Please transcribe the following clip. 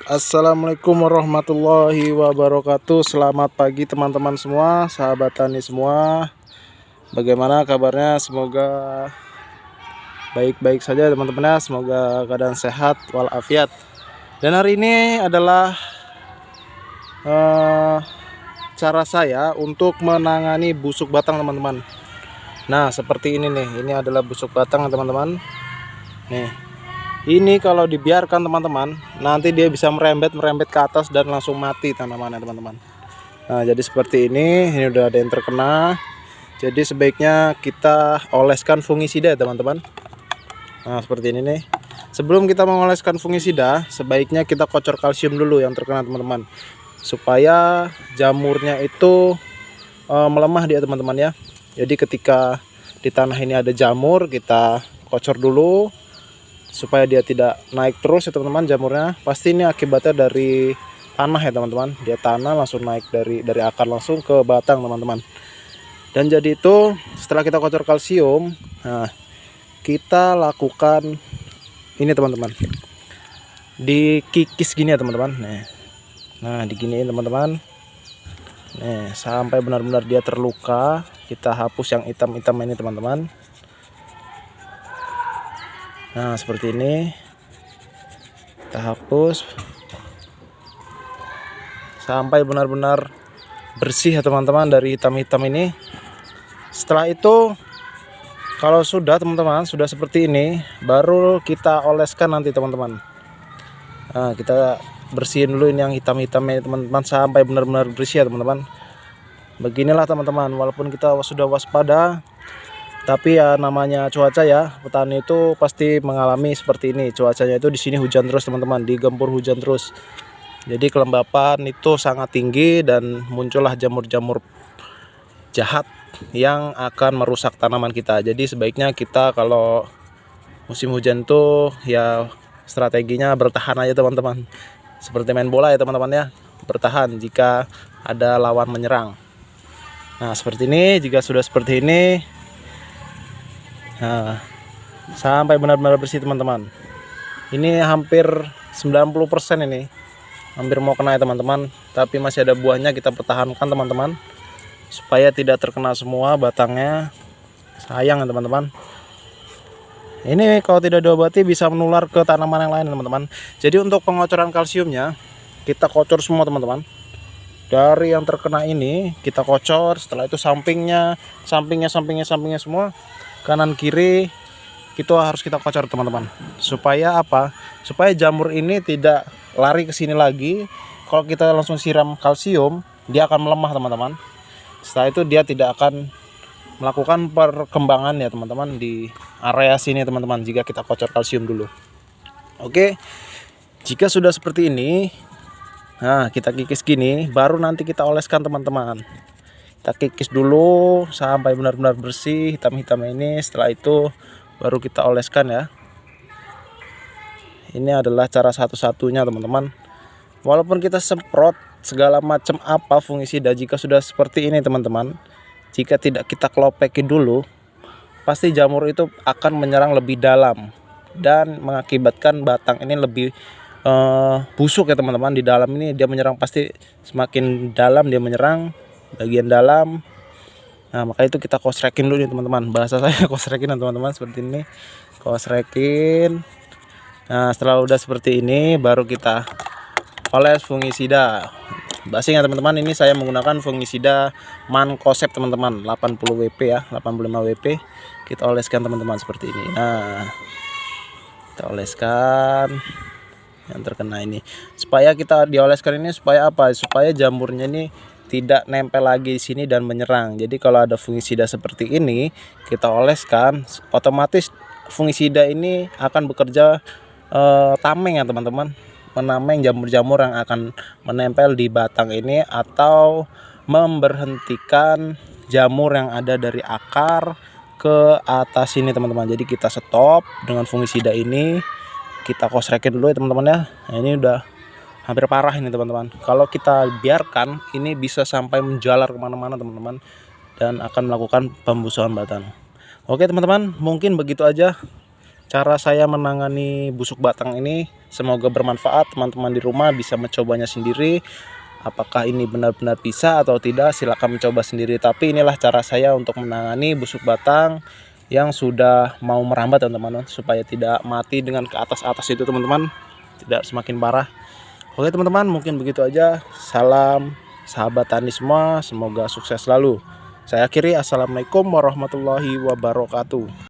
Assalamualaikum warahmatullahi wabarakatuh. Selamat pagi teman-teman semua, sahabat tani semua. Bagaimana kabarnya? Semoga baik-baik saja teman-teman ya. Semoga keadaan sehat walafiat. Dan hari ini adalah cara saya untuk menangani busuk batang teman-teman. Nah seperti ini nih. Ini adalah busuk batang teman-teman. Nih, ini kalau dibiarkan teman-teman, nanti dia bisa merembet ke atas dan langsung mati tanamannya teman-teman. Nah jadi seperti ini udah ada yang terkena. Jadi sebaiknya kita oleskan fungisida teman-teman. Nah seperti ini nih. Sebelum kita mengoleskan fungisida, sebaiknya kita kocor kalsium dulu yang terkena teman-teman, supaya jamurnya itu melemah dia teman-teman ya. Jadi ketika di tanah ini ada jamur, kita kocor dulu supaya dia tidak naik terus ya teman-teman jamurnya. Pasti ini akibatnya dari tanah ya teman-teman. Dia tanah langsung naik dari akar langsung ke batang teman-teman. Dan jadi itu setelah kita kocor kalsium, nah kita lakukan ini teman-teman, dikikis gini ya teman-teman. Nah diginiin teman-teman. Nih sampai benar-benar dia terluka. Kita hapus yang hitam-hitam ini teman-teman. Nah seperti ini kita hapus sampai benar-benar bersih ya teman-teman dari hitam-hitam ini. Setelah itu kalau sudah teman-teman, sudah seperti ini, baru kita oleskan nanti teman-teman. Nah kita bersihin dulu ini yang hitam-hitamnya teman-teman sampai benar-benar bersih ya teman-teman. Beginilah teman-teman, walaupun kita sudah waspada, tapi ya namanya cuaca ya, petani itu pasti mengalami seperti ini. Cuacanya itu di sini hujan terus teman-teman, digempur hujan terus. Jadi kelembapan itu sangat tinggi dan muncullah jamur-jamur jahat yang akan merusak tanaman kita. Jadi sebaiknya kita kalau musim hujan itu ya strateginya bertahan aja teman-teman. Seperti main bola ya teman-teman ya, bertahan jika ada lawan menyerang. Nah seperti ini, jika sudah seperti ini, nah, sampai benar-benar bersih teman-teman. Ini hampir 90% ini. Hampir mau kena ya teman-teman. Tapi masih ada buahnya, kita pertahankan teman-teman, supaya tidak terkena semua batangnya. Sayang ya teman-teman. Ini kalau tidak diobati bisa menular ke tanaman yang lain teman-teman. Jadi untuk pengocoran kalsiumnya, kita kocor semua teman-teman. Dari yang terkena ini kita kocor. Setelah itu sampingnya semua, kanan kiri itu harus kita kocor teman-teman. Supaya apa? Supaya jamur ini tidak lari ke sini lagi. Kalau kita langsung siram kalsium, dia akan melemah teman-teman. Setelah itu dia tidak akan melakukan perkembangan ya teman-teman di area sini teman-teman, jika kita kocor kalsium dulu. Oke, jika sudah seperti ini, nah kita kikis gini, baru nanti kita oleskan teman-teman. Kita kikis dulu sampai benar-benar bersih hitam-hitam ini. Setelah itu baru kita oleskan ya. Ini adalah cara satu-satunya teman-teman. Walaupun kita semprot segala macam apa fungisida, jika sudah seperti ini teman-teman, jika tidak kita kelopeki dulu, pasti jamur itu akan menyerang lebih dalam dan mengakibatkan batang ini lebih busuk ya teman-teman. Di dalam ini dia menyerang, pasti semakin dalam dia menyerang bagian dalam. Nah maka itu kita kosrekin dulu nih teman-teman. Bahasa saya kosrekin teman-teman, seperti ini, kosrekin. Nah setelah udah seperti ini baru kita oles fungisida. Basing ya teman-teman, ini saya menggunakan fungisida Mancozeb teman-teman, 80 WP ya, 85 WP. Kita oleskan teman-teman seperti ini. Nah kita oleskan yang terkena ini. Supaya kita dioleskan ini supaya apa? Supaya jamurnya ini tidak nempel lagi di sini dan menyerang. Jadi kalau ada fungisida seperti ini kita oleskan, otomatis fungisida ini akan bekerja tameng ya teman-teman, menameng jamur-jamur yang akan menempel di batang ini, atau memberhentikan jamur yang ada dari akar ke atas ini teman-teman. Jadi kita stop dengan fungisida ini, kita kosrekin dulu ya teman-teman ya. Nah, ini udah hampir parah ini teman-teman. Kalau kita biarkan, ini bisa sampai menjalar kemana-mana teman-teman, dan akan melakukan pembusuhan batang. Oke teman-teman, mungkin begitu aja cara saya menangani busuk batang ini. Semoga bermanfaat, teman-teman di rumah bisa mencobanya sendiri. Apakah ini benar-benar bisa atau tidak, silakan mencoba sendiri. Tapi inilah cara saya untuk menangani busuk batang yang sudah mau merambat teman-teman, supaya tidak mati dengan ke atas-atas itu teman-teman, tidak semakin parah. Oke teman-teman, mungkin begitu aja. Salam sahabat tani semua, semoga sukses selalu. Saya akhiri, assalamualaikum warahmatullahi wabarakatuh.